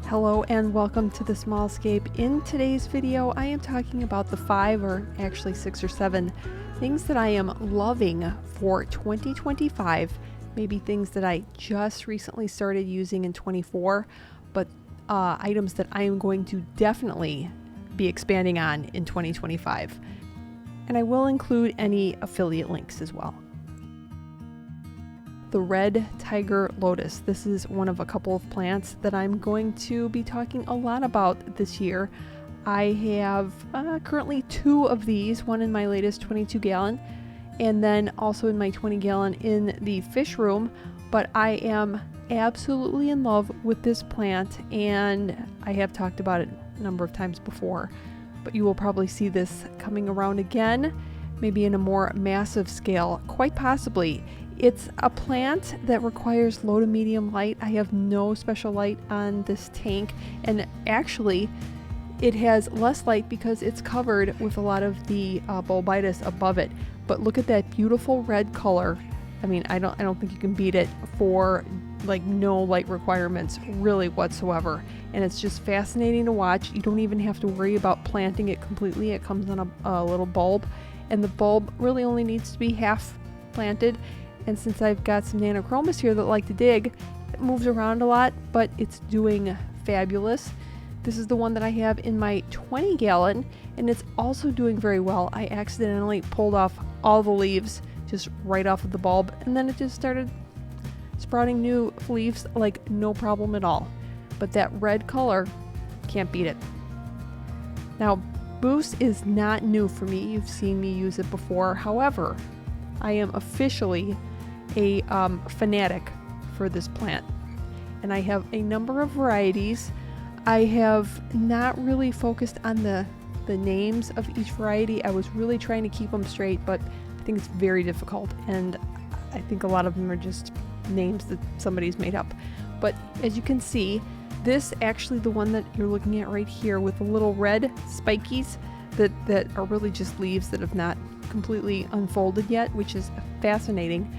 Hello and welcome to the Small Scape. In today's video, I am talking about the 5 or actually 6 or 7 things that I am loving for 2025. Maybe things that I just recently started using in 24, but items that I am going to definitely be expanding on in 2025. And I will include any affiliate links as well. The red Tiger Lotus. This is one of a couple of plants that I'm going to be talking a lot about this year. I have currently 2 of these, one in my latest 22 gallon and then also in my 20 gallon in the fish room, but I am absolutely in love with this plant and I have talked about it a number of times before, but you will probably see this coming around again, maybe in a more massive scale, quite possibly. It's a plant that requires low to medium light. I have no special light on this tank, and actually it has less light because it's covered with a lot of the bulbitis above it. But look at that beautiful red color. I mean, I don't think you can beat it for like no light requirements really whatsoever. And it's just fascinating to watch. You don't even have to worry about planting it completely. It comes on a little bulb, and the bulb really only needs to be half planted. And since I've got some nanochromas here that like to dig, it moves around a lot, but it's doing fabulous. This is the one that I have in my 20 gallon, and it's also doing very well. I accidentally pulled off all the leaves just right off of the bulb, and then it just started sprouting new leaves like no problem at all. But that red color, can't beat it. Now, Boost is not new for me. You've seen me use it before. However, I am officially a fanatic for this plant, and I have a number of varieties. I have not really focused on the names of each variety. I was really trying to keep them straight, but I think it's very difficult, and I think a lot of them are just names that somebody's made up. But as you can see, this actually, the one that you're looking at right here with the little red spikies that are really just leaves that have not completely unfolded yet, which is fascinating.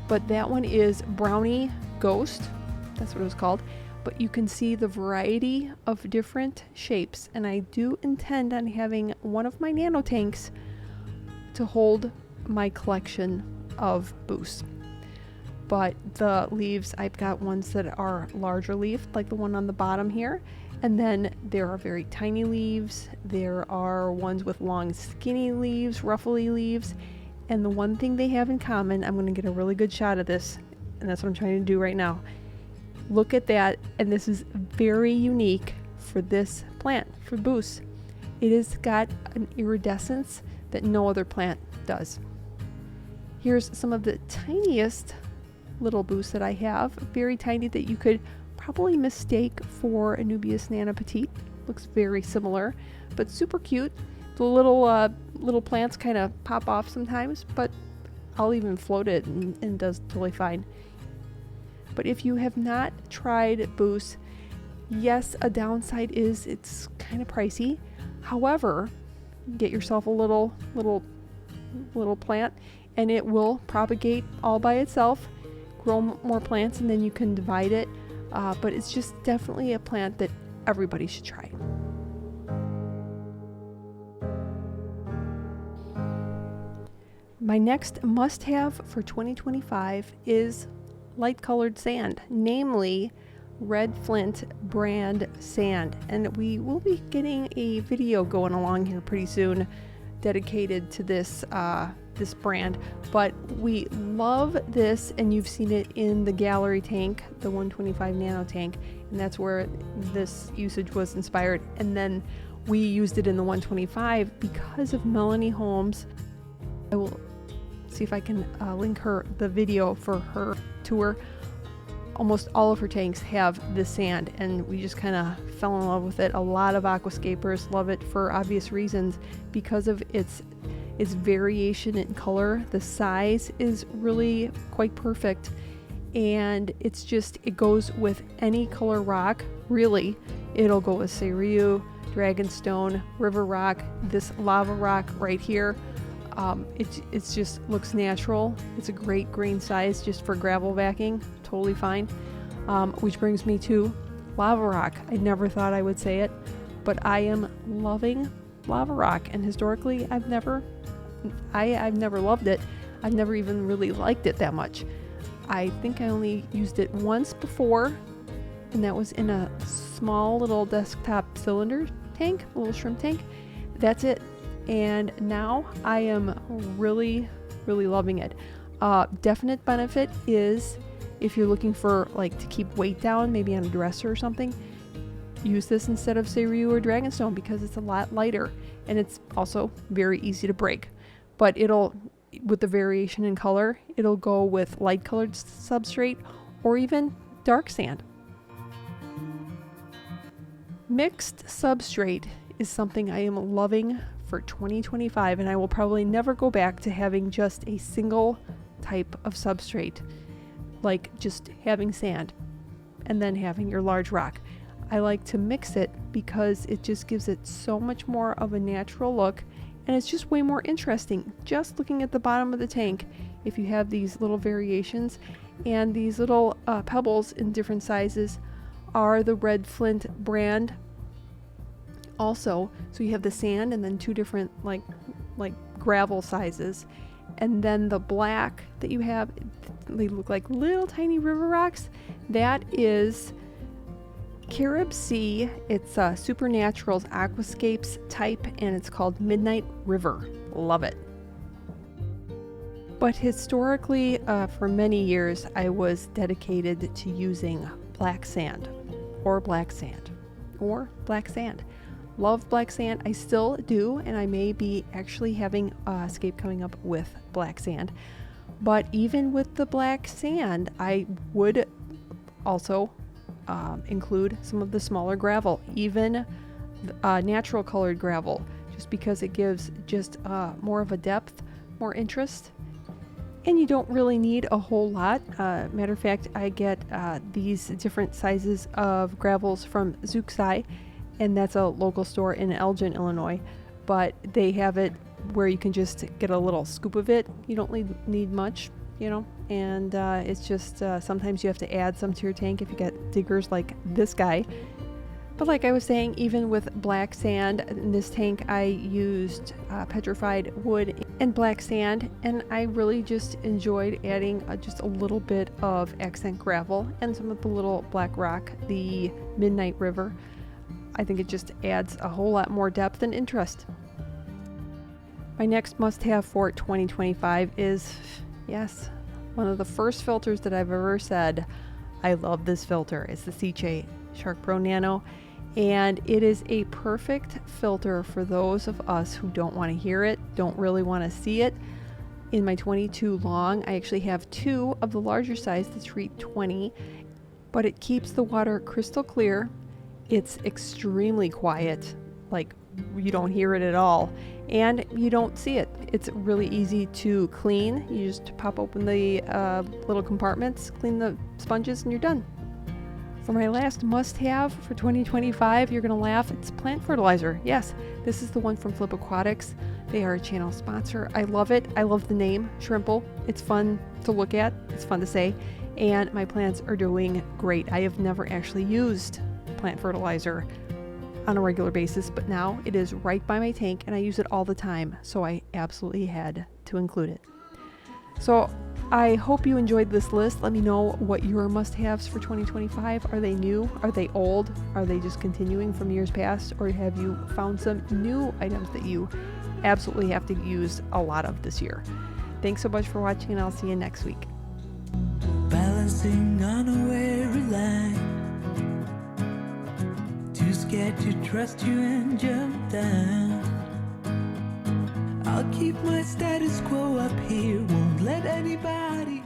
But that one is Brownie Ghost, that's what it was called. But you can see the variety of different shapes, and I do intend on having one of my nano tanks to hold my collection of boosts. But the leaves, I've got ones that are larger leaf, like the one on the bottom here, and then there are very tiny leaves. There are ones with long skinny leaves, ruffly leaves, and the one thing they have in common, I'm going to get a really good shot of this, and that's what I'm trying to do right now. Look at that, and this is very unique for this plant, for Boost. It has got an iridescence that no other plant does. Here's some of the tiniest little Boosts that I have, very tiny, that you could probably mistake for a Nubius Nana Petite. Looks very similar, but super cute. The little plants kind of pop off sometimes, but I'll even float it and does totally fine. But if you have not tried Boost, yes, a downside is it's kind of pricey. However, get yourself a little plant, and it will propagate all by itself, grow more plants, and then you can divide it. But it's just definitely a plant that everybody should try. My next must-have for 2025 is light colored sand, namely Red Flint brand sand. And we will be getting a video going along here pretty soon dedicated to this this brand, but we love this, and you've seen it in the gallery tank, the 125 nano tank, and that's where this usage was inspired. And then we used it in the 125 because of Melanie Holmes. I will see if I can link the video for her tour. Almost all of her tanks have this sand, and we just kind of fell in love with it. A lot of aquascapers love it for obvious reasons because of its variation in color. The size is really quite perfect, and it goes with any color rock, really. It'll go with Cereus, Dragonstone, River Rock, this lava rock right here. It's just looks natural. It's a great grain size just for gravel backing, totally fine. Which brings me to lava rock. I never thought I would say it, but I am loving lava rock, and historically I've never loved it. I've never even really liked it that much. I think I only used it once before, and that was in a small little desktop cylinder tank, a little shrimp tank. That's it. And now I am really loving it. Definite benefit is if you're looking for like to keep weight down, maybe on a dresser or something, use this instead of Seiryu or Dragonstone because it's a lot lighter, and it's also very easy to break. But it'll, with the variation in color, it'll go with light colored substrate or even dark sand. Mixed substrate is something I am loving for 2025, and I will probably never go back to having just a single type of substrate, like just having sand and then having your large rock. I like to mix it because it just gives it so much more of a natural look, and it's just way more interesting. Just looking at the bottom of the tank, if you have these little variations, and these little pebbles in different sizes are the Red Flint brand also. So you have the sand and then two different like gravel sizes, and then the black that you have, they look like little tiny river rocks. That is Carib Sea. It's Supernatural's Aquascapes type, and it's called Midnight River. Love it. But historically, for many years, I was dedicated to using black sand or black sand or black sand. Love black sand. I still do, and I may be actually having a Scape coming up with black sand. But even with the black sand, I would also include some of the smaller gravel, even natural colored gravel, just because it gives just more of a depth, more interest. And you don't really need a whole lot. Matter of fact, I get these different sizes of gravels from Zuxai, and that's a local store in Elgin, Illinois. But they have it where you can just get a little scoop of it. You don't need much, you know, and it's just sometimes you have to add some to your tank if you get diggers like this guy. But like I was saying, even with black sand in this tank, I used petrified wood and black sand, and I really just enjoyed adding just a little bit of accent gravel and some of the little black rock, the Midnight River. I think it just adds a whole lot more depth and interest. My next must-have for 2025 is, yes, one of the first filters that I've ever said, I love this filter. It's the Scape Shark Pro Nano, and it is a perfect filter for those of us who don't want to hear it, don't really want to see it. In my 22 long, I actually have two of the larger size that treat 20, but it keeps the water crystal clear. It's extremely quiet, like you don't hear it at all, and you don't see it. It's really easy to clean. You just pop open the little compartments, clean the sponges, and you're done. For my last must-have for 2025, you're gonna laugh, it's plant fertilizer. Yes, this is the one from Flip Aquatics. They are a channel sponsor. I love it. I love the name, Shrimple. It's fun to look at, it's fun to say, and my plants are doing great. I have never actually used plant fertilizer on a regular basis, but now it is right by my tank and I use it all the time, so I absolutely had to include it. So I hope you enjoyed this list. Let me know what your must-haves for 2025. Are they new? Are they old? Are they just continuing from years past? Or have you found some new items that you absolutely have to use a lot of this year? Thanks so much for watching, and I'll see you next week. Balancing on a weary line, too scared to trust you and jump down. I'll keep my status quo up here, won't let anybody